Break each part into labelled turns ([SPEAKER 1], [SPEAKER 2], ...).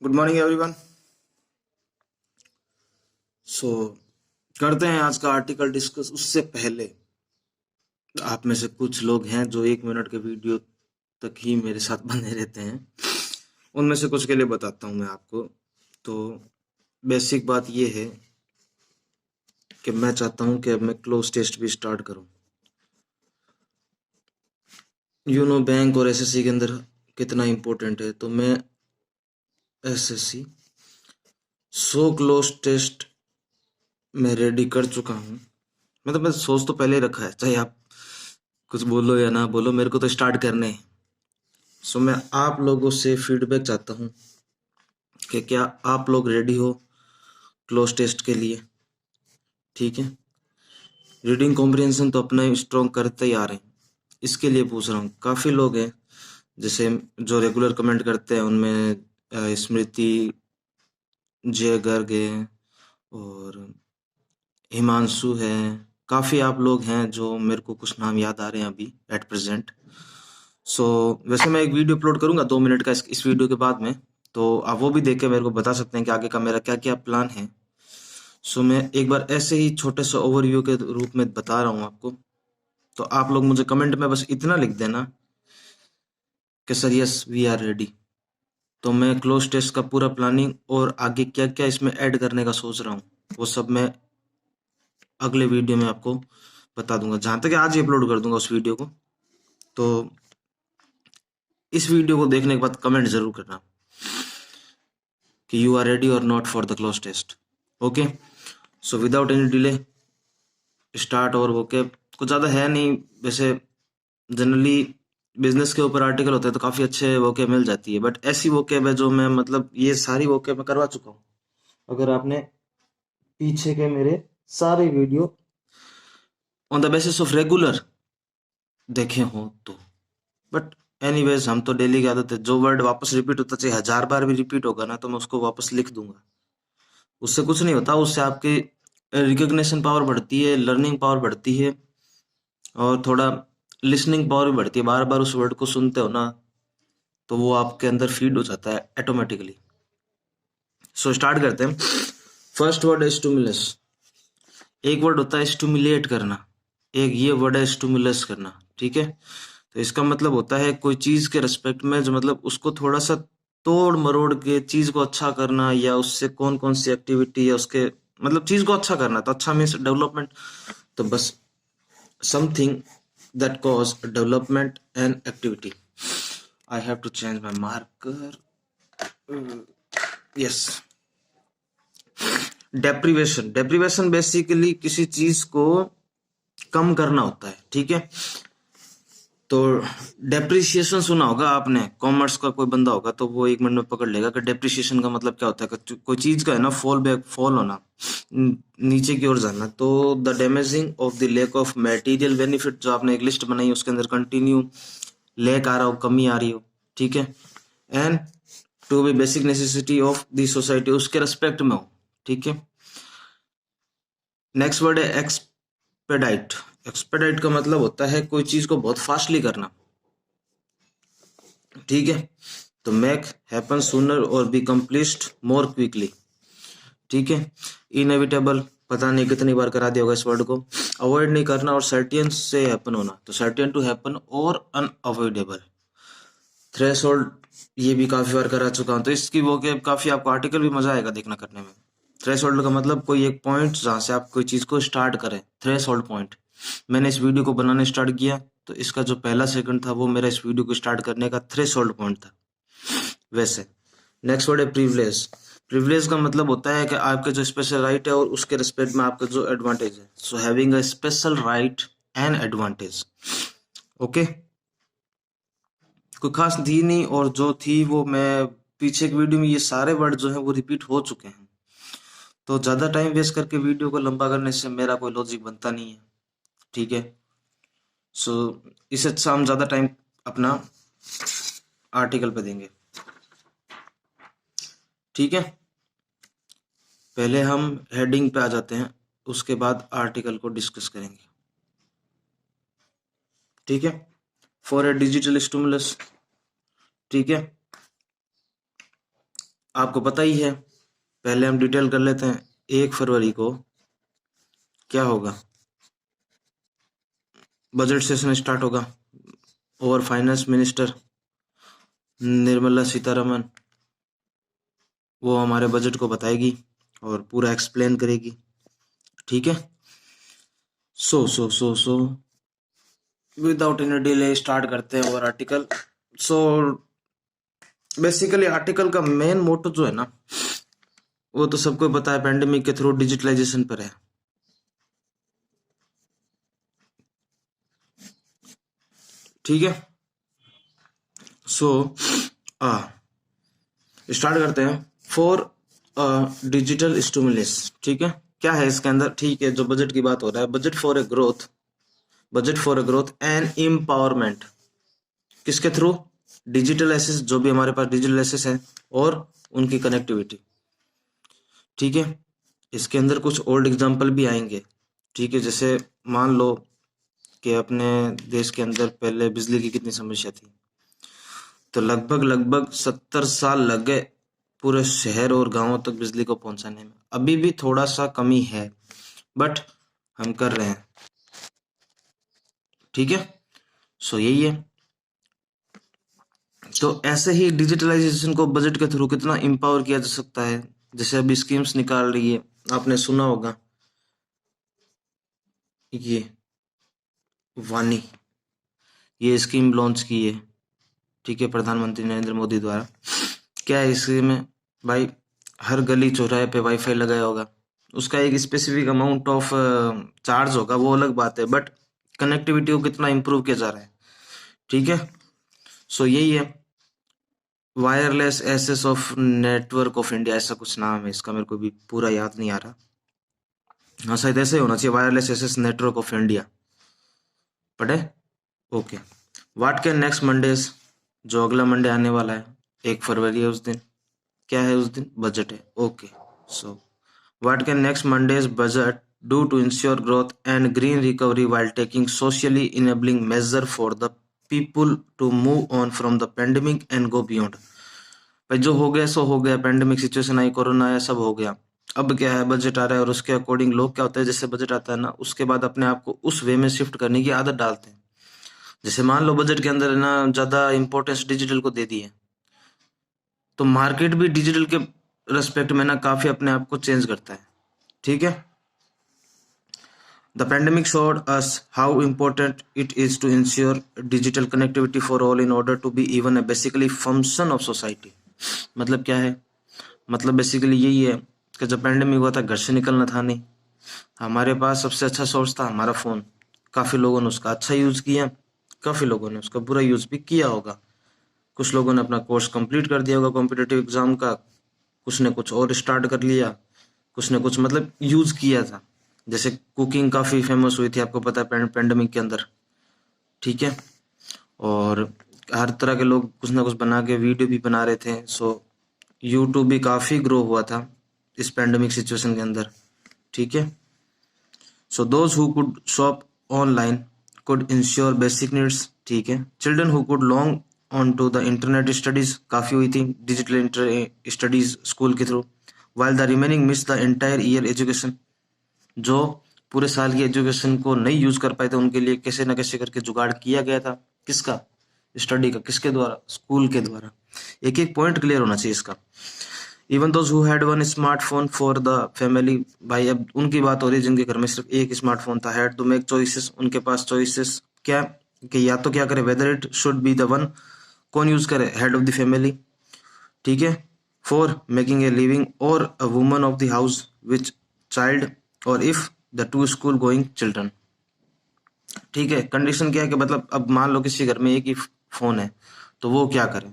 [SPEAKER 1] Good morning everyone. सो करते हैं आज का आर्टिकल डिस्कस। उससे पहले आप में से कुछ लोग हैं जो 1 मिनट के वीडियो तक ही मेरे साथ बने रहते हैं। उनमें से कुछ के लिए बताता हूं मैं आपको। तो बेसिक बात ये है कि मैं चाहता हूं कि अब मैं क्लोज टेस्ट भी स्टार्ट करूं। बैंक और एसएससी के अंदर कितना इम्पोर्टेंट है। तो मैं एसएससी 100 क्लोज टेस्ट मैं रेडी कर चुका हूं। मतलब मैं सोच तो पहले ही रखा है, चाहे आप कुछ बोलो या ना बोलो, मेरे को तो स्टार्ट करने हैं। सो मैं आप लोगों से फीडबैक चाहता हूँ कि क्या आप लोग रेडी हो क्लोज टेस्ट के लिए। ठीक है, रीडिंग कॉम्प्रिहेंशन तो अपना स्ट्रॉन्ग करते ही आ रहे हैं। इसके लिए पूछ रहा हूँ, काफ़ी लोग हैं जैसे जो रेगुलर कमेंट करते हैं, उनमें स्मृति, जय गर्ग है और हिमांशु है। काफ़ी आप लोग हैं जो मेरे को कुछ नाम याद आ रहे हैं अभी एट प्रेजेंट। सो वैसे मैं एक वीडियो अपलोड करूंगा 2 मिनट का इस वीडियो के बाद में, तो आप वो भी देख के मेरे को बता सकते हैं कि आगे का मेरा क्या क्या प्लान है। सो मैं एक बार ऐसे ही छोटे से ओवरव्यू के रूप में बता रहा हूँ आपको। तो आप लोग मुझे कमेंट में बस इतना लिख देना कि sir yes we are ready. तो मैं क्लोज टेस्ट का पूरा प्लानिंग और आगे क्या क्या इसमें ऐड करने का सोच रहा हूँ, वो सब मैं अगले वीडियो में आपको बता दूंगा। जहां तक आज ही अपलोड कर दूंगा उस वीडियो को। तो इस वीडियो को देखने के बाद कमेंट जरूर करना कि यू आर रेडी और not for the close test. Okay, so without any delay start. और वो के कुछ ज़्यादा है नहीं वैसे। जनरली बिजनेस के ऊपर आर्टिकल होते हैं तो काफ़ी अच्छे वोके मिल जाती है, बट ऐसी वोके है जो मैं मतलब ये सारी वोके मैं करवा चुका हूँ। अगर आपने पीछे के मेरे सारे video on the basis of regular देखे हो तो। बट एनीवेज, हम तो डेली की आदत है, जो वर्ड वापस रिपीट होता चाहे 1000 बार भी रिपीट होगा ना, तो मैं उसको वापस लिख दूंगा। उससे कुछ नहीं होता, उससे आपकी रिकग्निशन पावर बढ़ती है, लर्निंग पावर बढ़ती है और थोड़ा लिसनिंग पावर भी बढ़ती है। बार बार उस वर्ड को सुनते हो ना, तो वो आपके अंदर फीड हो जाता है ऑटोमेटिकली। सो स्टार्ट करते हैं। फर्स्ट वर्ड है स्टिमुलस। एक वर्ड होता है स्टिमुलेट करना, एक ये वर्ड है स्टिमुलस करना। ठीक है, तो इसका मतलब होता है कोई चीज के रिस्पेक्ट में जो मतलब उसको थोड़ा सा तोड़ मरोड़ के चीज को अच्छा करना, या उससे कौन कौन सी एक्टिविटी या उसके मतलब चीज को अच्छा करना। तो अच्छा मीन्स डेवलपमेंट। तो बस something that cause development and activity. I have to change my marker. Yes. Deprivation basically किसी चीज को कम करना होता है। ठीक है, तो डेप्रिसिएशन सुना होगा आपने, कॉमर्स का कोई बंदा होगा तो वो 1 मिनट में पकड़ लेगा कि डेप्रिसिएशन का मतलब क्या होता है। कि कोई चीज का है ना फॉल बैक, फॉल होना, नीचे की ओर जाना। तो the damaging of the lack of material benefit, जो आपने एक लिस्ट बनाई उसके अंदर कंटिन्यू लैक आ रहा हो, कमी आ रही हो। ठीक है, and to be basic necessity of the society, उसके रेस्पेक्ट में हो। ठीक है, नेक्स्ट वर्ड है एक्सपेडाइट। एक्सपेडाइट का मतलब होता है कोई चीज को बहुत फास्टली करना। ठीक है, तो मेक हैपन सूनर और बी कम्प्लीस्ड मोर क्विकली। ठीक है, इनएविटेबल, पता नहीं कितनी बार करा दिया होगा इस वर्ड को। अवॉइड नहीं करना और सर्टेन से हैपन होना, तो सर्टेन टू हैपन और अनअवॉइडेबल। थ्रेशोल्ड, ये भी काफी बार करा चुका हूं, तो इसकी वो के काफी आपको आर्टिकल भी मजा आएगा देखना करने में। थ्रेशोल्ड का मतलब कोई एक पॉइंट जहां से आप कोई चीज को स्टार्ट करें, थ्रेशोल्ड पॉइंट। मैंने इस वीडियो को बनाने स्टार्ट किया तो इसका जो पहला सेकंड था वो मेरा इस वीडियो को स्टार्ट करने का थ्रेशोल्ड पॉइंट था। वैसे नेक्स्ट वर्ड है प्रिविलेज। प्रिविलेज का मतलब होता है कि आपके जो स्पेशल राइट है और उसके रिस्पेक्ट में आपका जो एडवांटेज है। So having a special right and advantage. Okay, कोई खास थी नहीं, और जो थी वो मैं पीछे की वीडियो में ये सारे वर्ड जो है वो रिपीट हो चुके हैं। तो ज्यादा टाइम वेस्ट करके वीडियो को लंबा करने से मेरा कोई लॉजिक बनता नहीं है। ठीक है, सो इससे अच्छा हम ज्यादा टाइम अपना आर्टिकल पे देंगे। ठीक है, पहले हम हेडिंग पे आ जाते हैं, उसके बाद आर्टिकल को डिस्कस करेंगे। ठीक है, फॉर ए डिजिटल स्टिमुलस। ठीक है, आपको पता ही है। पहले हम डिटेल कर लेते हैं। 1 फरवरी को क्या होगा, बजट सेशन स्टार्ट होगा और फाइनेंस मिनिस्टर निर्मला सीतारमन वो हमारे बजट को बताएगी और पूरा एक्सप्लेन करेगी। ठीक है। सो विदाउट एनी डिले स्टार्ट करते हैं और आर्टिकल। सो बेसिकली आर्टिकल का मेन मोटो जो है ना, वो तो सबको पता है, पेंडेमिक के थ्रू डिजिटलाइजेशन पर है। ठीक है। सो स्टार्ट करते हैं। For digital stimulus. ठीक है, क्या है इसके अंदर? ठीक है, जो बजट की बात हो रहा है, budget for a growth, budget for a growth and empowerment. किसके थ्रू? डिजिटल एसेस, जो भी हमारे पास डिजिटल एसेस है और उनकी कनेक्टिविटी। ठीक है। इसके अंदर कुछ ओल्ड एग्जाम्पल भी आएंगे। ठीक है, जैसे मान लो कि अपने देश के अंदर पहले बिजली की कितनी समस्या थी, तो लगभग 70 साल लग गए पूरे शहर और गांवों तक बिजली को पहुंचाने में। अभी भी थोड़ा सा कमी है, बट हम कर रहे हैं। ठीक है। सो यही है। तो ऐसे ही डिजिटलाइजेशन को बजट के थ्रू कितना एम्पावर किया जा सकता है। जैसे अभी स्कीम्स निकाल रही है, आपने सुना होगा, ये वानी, ये स्कीम लॉन्च की है। ठीक है, प्रधानमंत्री नरेंद्र मोदी द्वारा। क्या है इसमें भाई? हर गली चौराहे पे वाईफाई लगाया होगा। उसका एक स्पेसिफिक अमाउंट ऑफ चार्ज होगा, वो अलग बात है, बट कनेक्टिविटी को कितना इम्प्रूव किया जा रहा है। ठीक है। सो यही है, wireless access of network of India, ऐसा कुछ नाम है इसका, मेरे को भी पूरा याद नहीं आ रहा। हाँ शायद ऐसे ही होना चाहिए, wireless access network of India. पढ़े? Okay. What can next Mondays, जो अगला मंडे आने वाला है, 1 फरवरी है उस दिन। क्या है उस दिन? बजट है। Okay. So what can next Monday's budget do to ensure growth and green recovery while taking socially enabling measure for the people to move on from the pandemic and go beyond। भाई जो हो गया सो हो गया, pandemic situation आई, corona आया, सब हो गया। अब क्या है, बजट आ रहा है और उसके अकॉर्डिंग लोग क्या होता है, जैसे बजट आता है ना, उसके बाद अपने आप को उस वे में शिफ्ट करने की आदत डालते हैं। जैसे मान लो बजट के अंदर है ना ज्यादा इंपॉर्टेंस डिजिटल को दे दी है, तो मार्केट भी डिजिटल के रेस्पेक्ट में ना काफी अपने आप को चेंज करता है। ठीक है। The pandemic showed us how important it is to ensure digital connectivity for all in order to be even a basically function of society। मतलब क्या है? मतलब बेसिकली यही है कि जब पैंडेमिक हुआ था, घर से निकलना था नहीं, हमारे पास सबसे अच्छा सोर्स था हमारा फ़ोन। काफ़ी लोगों ने उसका अच्छा यूज़ किया, काफ़ी लोगों ने उसका बुरा यूज़ भी किया होगा। कुछ लोगों ने अपना कोर्स कंप्लीट कर दिया होगा कॉम्पिटिटिव एग्ज़ाम का, कुछ ने कुछ और स्टार्ट कर लिया, कुछ ने कुछ मतलब यूज़ किया था। जैसे कुकिंग काफ़ी फेमस हुई थी, आपको पता है, पेंडेमिक के अंदर। ठीक है। और हर तरह के लोग कुछ ना कुछ बना के वीडियो भी बना रहे थे। सो यूट्यूब भी काफ़ी ग्रो हुआ था इस पेंडेमिक सिचुएशन के अंदर। ठीक है। So those who could shop online could ensure basic needs. ठीक है। Children who could long on to the internet studies काफ़ी हुई थी, डिजिटल स्टडीज स्कूल के through. While the remaining miss the entire year education, जो पूरे साल की एजुकेशन को नहीं यूज कर पाए थे, उनके लिए कैसे न कैसे करके जुगाड़ किया गया था। किसका? स्टडी का। किसके द्वारा? स्कूल के द्वारा। एक एक पॉइंट क्लियर होना चाहिए इसका। Even those who had one smartphone for the family, भाई अब उनकी बात हो रही है जिनके घर में सिर्फ एक स्मार्टफोन था। हैड टू मेक चॉइसेस, उनके पास चॉइसेस क्या, कि या तो क्या करे, whether it should be the one, कौन यूज करे? Head of the family. ठीक है। फॉर मेकिंग ए लिविंग और a woman of the house which child और if the two school going children. ठीक है। कंडीशन क्या है कि मतलब अब मान लो किसी घर में एक ही फोन है, तो वो क्या करे?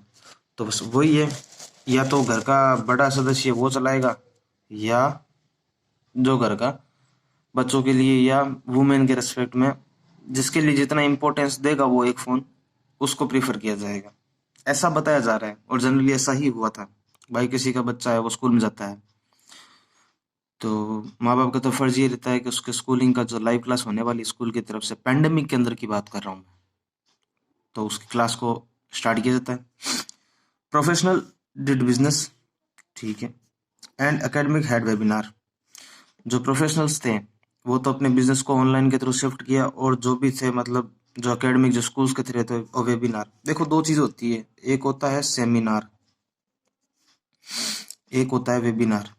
[SPEAKER 1] तो बस वही है, या तो घर का बड़ा सदस्य वो चलाएगा, या जो घर का बच्चों के लिए या वुमेन के रेस्पेक्ट में जिसके लिए जितना इम्पोर्टेंस देगा वो एक फोन उसको प्रीफर किया जाएगा, ऐसा बताया जा रहा है। और जनरली ऐसा ही हुआ था। भाई किसी का बच्चा है, वो स्कूल में जाता है, तो माँ बाप का तो फर्ज ये रहता है कि उसके स्कूलिंग का जो लाइव क्लास होने वाली स्कूल की तरफ से, पैंडेमिक के अंदर की बात कर रहा हूँ मैं, तो उसकी क्लास को स्टार्ट किया जाता है। Professional did business. ठीक है। एंड एकेडमिक हेड वेबिनार, जो प्रोफेशनल्स थे वो तो अपने बिजनेस को ऑनलाइन के थ्रू शिफ्ट किया, और जो भी थे मतलब जो एकेडमिक जो स्कूल्स के थ्रू थे वो वेबिनार। देखो दो चीज होती है, एक होता है सेमिनार, एक होता है वेबिनार।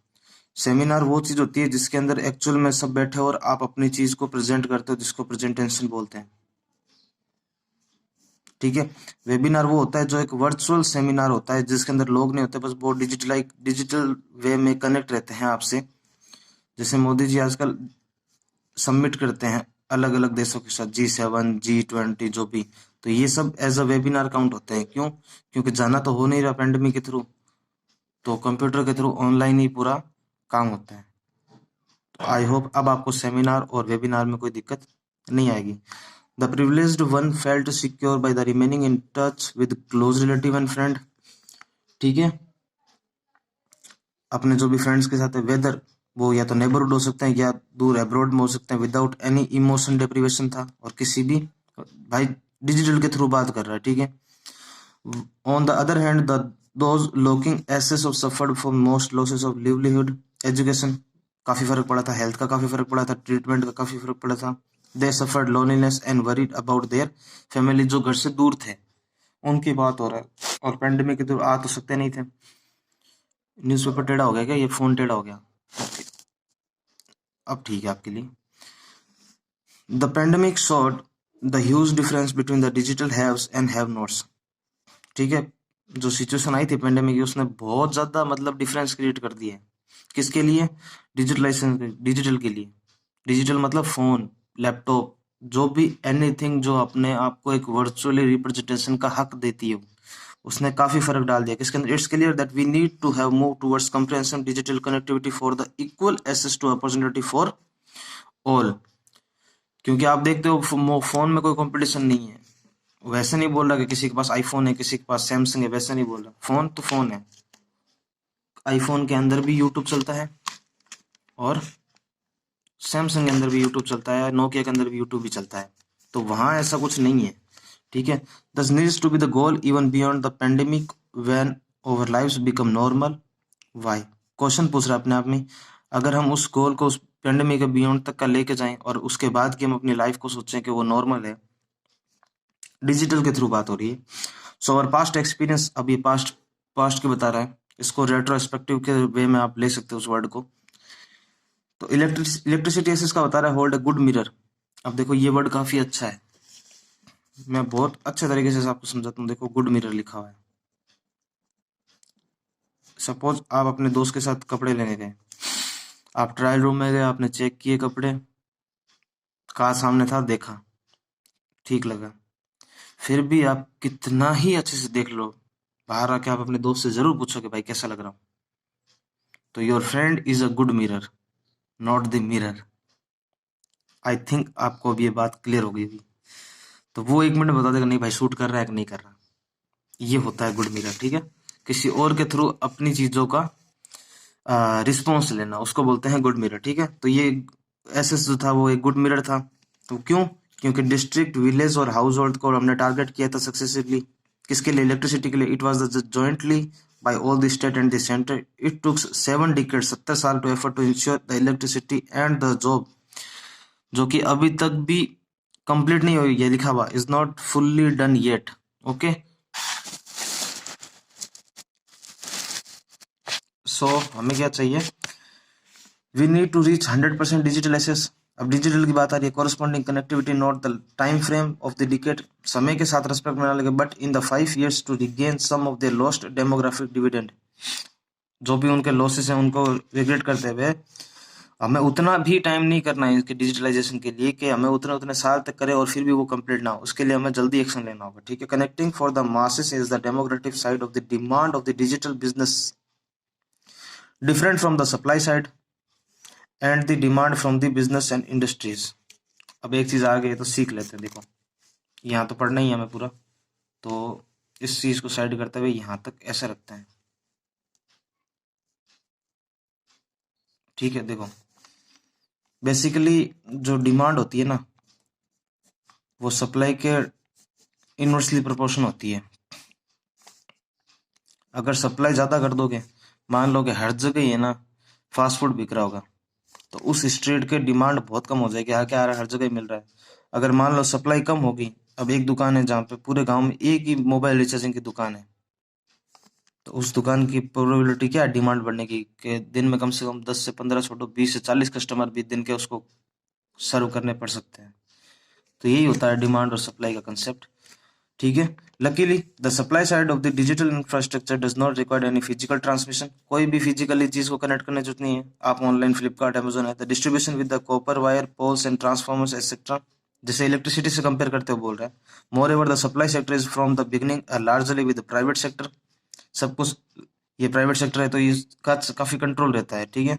[SPEAKER 1] सेमिनार वो चीज होती है जिसके अंदर एक्चुअल में सब बैठे और आप अपनी चीज को प्रेजेंट करते हो, जिसको प्रेजेंटेशन बोलते हैं। ठीक है। वेबिनार वो होता है जो एक वर्चुअल सेमिनार होता है, जिसके अंदर लोग नहीं होते, बस वो डिजिटल वे में कनेक्ट रहते हैं आपसे। जैसे मोदी जी आजकल सबमिट करते हैं अलग अलग देशों के साथ, G7 G20 जो भी, तो ये सब एज अ वेबिनार काउंट होते हैं। क्यों? क्योंकि जाना तो हो नहीं रहा पेंडेमिक के थ्रू, तो कंप्यूटर के थ्रू ऑनलाइन ही पूरा काम होता है। तो आई होप अब आपको सेमिनार और वेबिनार में कोई दिक्कत नहीं आएगी। The privileged one felt secure by the remaining in touch with close relative and friend. ठीक है। अपने जो भी फ्रेंड्स के साथ है, वेदर वो या तो नेबरहुड हो सकते हैं या दूर अब्रॉड में हो सकते हैं, विदाउट एनी इमोशन डिप्रिवेशन था, और किसी भी भाई डिजिटल के थ्रू बात कर रहा है। ठीक है। On the other hand the those locking access of suffered from most losses of livelihood. Education काफी फर्क पड़ा था, हेल्थ का काफी फर्क पड़ा था, ट्रीटमेंट का काफी फर्क पड़ा था। They suffered loneliness and worried about their family, जो घर से दूर थे उनकी बात हो रहा है, और पेंडेमिक के दूर आ तो सकते नहीं थे। न्यूज़पेपर टेढ़ा हो गया क्या? ये फोन टेढ़ा हो गया, अब ठीक है आपके लिए। The pandemic showed the huge difference between the digital haves and have nots. ठीक है। जो सिचुएशन आई थी पेंडेमिक की, उसने बहुत ज्यादा मतलब डिफरेंस क्रिएट कर दिया है। किसके लिए? डिजिटलाइजेशन, डिजिटल के लिए। डिजिटल मतलब फोन, लैपटॉप, जो भी एनीथिंग जो अपने आप को एक वर्चुअली रिप्रेजेंटेशन का हक देती है, उसने काफी फर्क डाल दिया। किसके अंदर? It's clear that we need to have move towards comprehensive digital connectivity for the equal access to opportunity for all. क्योंकि आप देखते हो फोन में कोई कंपटीशन नहीं है। वैसे नहीं बोल रहा कि किसी के पास आईफोन है किसी के पास सैमसंग है, वैसे नहीं बोल रहा। फोन तो फोन है। आईफोन के अंदर भी यूट्यूब चलता है, और सैमसंग के अंदर भी यूट्यूब चलता है, नोकिया के अंदर भी यूट्यूब भी चलता है। तो वहां ऐसा कुछ नहीं है। ठीक है। This needs to be the goal even beyond the pandemic when our lives become normal. Why? Question पूछ रहा है अपने आप में। अगर हम उस गोल को उस पेंडेमिक के बियॉन्ड तक का लेके जाएं, और उसके बाद की हम अपनी लाइफ को सोचें कि वो नॉर्मल है, डिजिटल के थ्रू बात हो रही है। सो अवर पास्ट एक्सपीरियंस, अब ये पास्ट पास्ट की बता रहा है, इसको रेट्रोस्पेक्टिव के वे में आप ले सकते हो उस वर्ड को। तो इलेक्ट्रिसिटी एसिस का बता रहा है होल्ड अ गुड मिरर। अब देखो ये वर्ड काफी अच्छा है, मैं बहुत अच्छे तरीके से आपको समझाता हूँ। देखो गुड मिरर लिखा हुआ है। सपोज आप अपने दोस्त के साथ कपड़े लेने गए, आप ट्रायल रूम में गए, आपने चेक किए कपड़े, कहा सामने था, देखा, ठीक लगा। फिर भी आप कितना ही अच्छे से देख लो, बाहर आके आप अपने दोस्त से जरूर पूछोगे भाई कैसा लग रहा हूँ। तो your friend is a good mirror, not the mirror. I think आपको अब ये बात क्लियर हो गई होगी। तो वो 1 मिनट में बता देगा नहीं भाई सूट कर रहा है कि नहीं कर रहा। ये होता है गुड मिरर। ठीक है। किसी और के थ्रू अपनी चीजों का रिस्पॉन्स लेना, उसको बोलते हैं गुड मिरर। ठीक है। तो ये एसएस जो था वो एक गुड मिरर था। तो क्यों? क्योंकि डिस्ट्रिक्ट, विलेज और हाउस होल्ड को हमने टारगेट किया था सक्सेसिवली। किसके लिए? इलेक्ट्रिसिटी के लिए। It was the jointly by all the state and the centre. It took 7 decade, 70 साल to effort to ensure the electricity and the job, जो कि अभी तक भी कंप्लीट नहीं हुई है, लिखा हुआ is not fully done yet. Okay. So हमें क्या चाहिए? We need to reach 100% digital access. अब डिजिटल की बात आ रही है। Corresponding connectivity not the time frame of the decade, समय के साथ रेस्पेक्ट में लगे, but in the 5 years to regain some of the lost demographic dividend. जो भी उनके लॉसेस हैं उनको रिग्रेट करते हुए हमें उतना भी टाइम नहीं करना है इसके डिजिटलाइजेशन के लिए कि हमें उतने उतने साल तक करे और फिर भी वो कंप्लीट ना हो। उसके लिए हमें जल्दी एक्शन लेना होगा। ठीक है। Connecting for the masses is the democratic side of the demand of the digital business, different from the supply side and the demand from the business and industries. अब एक चीज आ गई तो सीख लेते हैं। देखो यहाँ तो पढ़ना ही है हमें पूरा, तो इस चीज को साइड करते हुए यहाँ तक ऐसे रखते हैं। ठीक है। देखो बेसिकली जो डिमांड होती है ना, वो सप्लाई के इनवर्सली प्रोपोर्शन होती है। अगर सप्लाई ज्यादा कर दोगे मान लो कि हर जगह ही है ना फास्ट फूड बिक रहा होगा, तो उस स्ट्रीट के डिमांड बहुत कम हो जाएगी। क्या आ रहा है, हर जगह ही मिल रहा है। अगर मान लो सप्लाई कम होगी, अब एक दुकान है जहाँ पे पूरे गांव में एक ही मोबाइल रिचार्जिंग की दुकान है, तो उस दुकान की प्रोबेबिलिटी क्या है डिमांड बढ़ने की, कि दिन में कम से कम 10 से 15 छोड़ो 20 से 40 कस्टमर भी दिन के उसको सर्व करने पड़ सकते हैं। तो यही होता है डिमांड और सप्लाई का कंसेप्ट। ठीक है। Luckily the supply side of the digital infrastructure does not require any physical transmission. कोई भी फिजिकली चीज को कनेक्ट करने की जरूरत नहीं है। आप ऑनलाइन फ्लिपकार्ट अमेजोन है, the distribution with the copper wire poles and transformers etcetera, जैसे इलेक्ट्रिसिटी से कंपेयर करते हुए बोल रहा है। More ever the supply sector is from the beginning largely with private sector. सब कुछ ये प्राइवेट सेक्टर है तो इसका काफी कंट्रोल रहता है। ठीक है।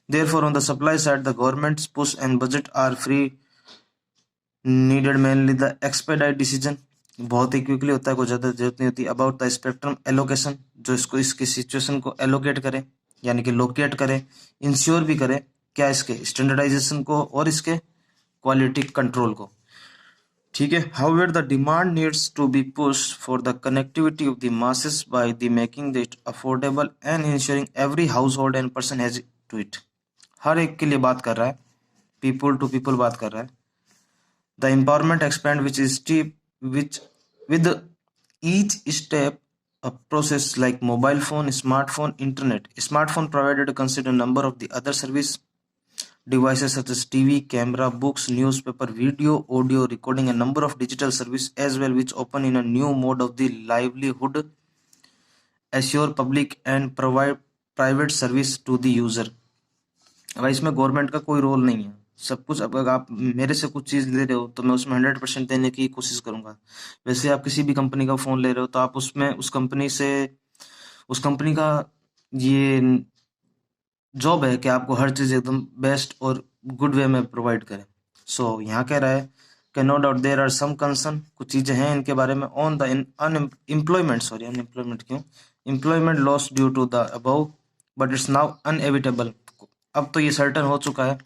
[SPEAKER 1] Therefore, on the supply side, the government's push and budget are free needed mainly the expedite decision। बहुत ही क्विकली होता है, कोई ज्यादा जरूरत नहीं होती। अबाउट द स्पेक्ट्रम एलोकेशन, जो इसको इसकी सिचुएशन को एलोकेट करे यानी कि लोकेट करे, इंश्योर भी करे क्या इसके स्टैंडर्डाइजेशन को और इसके क्वालिटी कंट्रोल को। ठीक है। However, the demand needs to be pushed for the connectivity of the masses by the making it affordable and ensuring every household and person has to it। हर एक के लिए बात कर रहा है, पीपल टू पीपल बात कर रहा है। The empowerment expand which is steep which with each step a process like mobile phone, smartphone, internet। Smartphone provided to consider number of the other service devices such as TV, camera, books, newspaper, video, audio recording, a number of digital service as well, which open in a new mode of the livelihood, assure public and provide private service to the user। भाई इसमें government का कोई role नहीं है, सब कुछ। अब अगर आप मेरे से कुछ चीज ले रहे हो तो मैं उसमें 100% देने की कोशिश करूंगा। वैसे आप किसी भी कंपनी का फोन ले रहे हो तो आप उसमें उस कंपनी का ये जॉब है कि आपको हर चीज एकदम बेस्ट और गुड वे में प्रोवाइड करें। सो यहाँ कह रहा है कि no doubt there are some concern, कुछ चीजें हैं इनके बारे में, ऑन द अनएम्प्लॉयमेंट क्यों employment loss due to the above but it's now inevitable. अब तो ये सर्टन हो चुका है।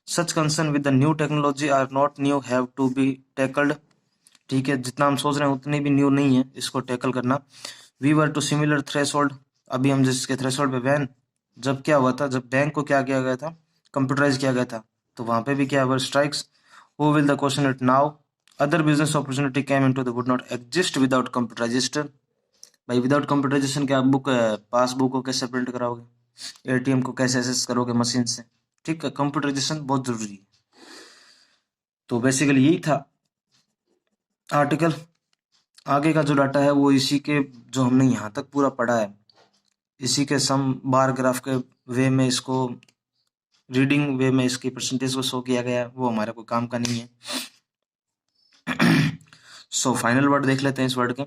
[SPEAKER 1] Such concern with the new technology are not new, have to be tackled. ठीक है, जितना हम सोच रहे हैं उतनी भी न्यू नहीं है इसको टैकल करना। We were to similar threshold, अभी हम जिसके थ्रेशोल्ड पे वैन, जब क्या हुआ था, जब बैंक को क्या किया गया था, कंप्यूटराइज किया गया था, तो वहां पे भी क्या were strikes. Who will the question it now, other business opportunity came into the would not exist without computerisation. भाई विदाउट कंप्यूटराइजेशन क्या बुक पासबुक को कैसे प्रिंट कराओगे, एटीएम को कैसे एक्सेस करोगे मशीन से। ठीक है, कंप्यूटराइजेशन बहुत जरूरी है। तो बेसिकली यही था आर्टिकल। आगे का जो डाटा है वो इसी के, जो हमने यहाँ तक पूरा पढ़ा है, इसी के सम बार ग्राफ के वे में इसको रीडिंग वे में इसकी परसेंटेज को शो किया गया है, वो हमारे कोई काम का नहीं है। सो फाइनल वर्ड देख लेते हैं इस वर्ड के।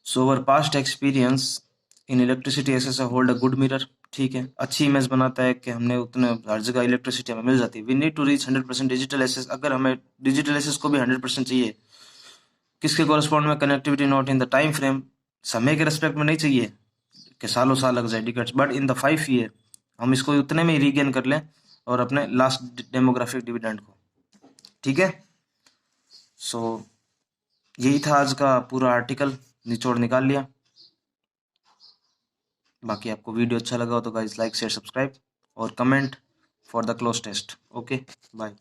[SPEAKER 1] So our past experience in electricity access hold a good mirror. ठीक है, अच्छी इमेज बनाता है कि हमने उतने हर जगह इलेक्ट्रिसिटी हमें मिल जाती है। We need to reach 100% digital access. अगर हमें डिजिटल एसेस को भी 100% चाहिए, किसके कॉरेस्पॉन्ड में, connectivity not in the time frame, समय के रेस्पेक्ट में नहीं चाहिए कि सालों साल लग जाए decades, but in the 5 year हम इसको उतने में ही रीगेन कर लें और अपने लास्ट डेमोग्राफिक डिविडेंड को। ठीक है। सो यही था आज का पूरा आर्टिकल, निचोड़ निकाल लिया। बाकी आपको वीडियो अच्छा लगा हो तो गाइस लाइक शेयर सब्सक्राइब और comment for the close test. Okay bye.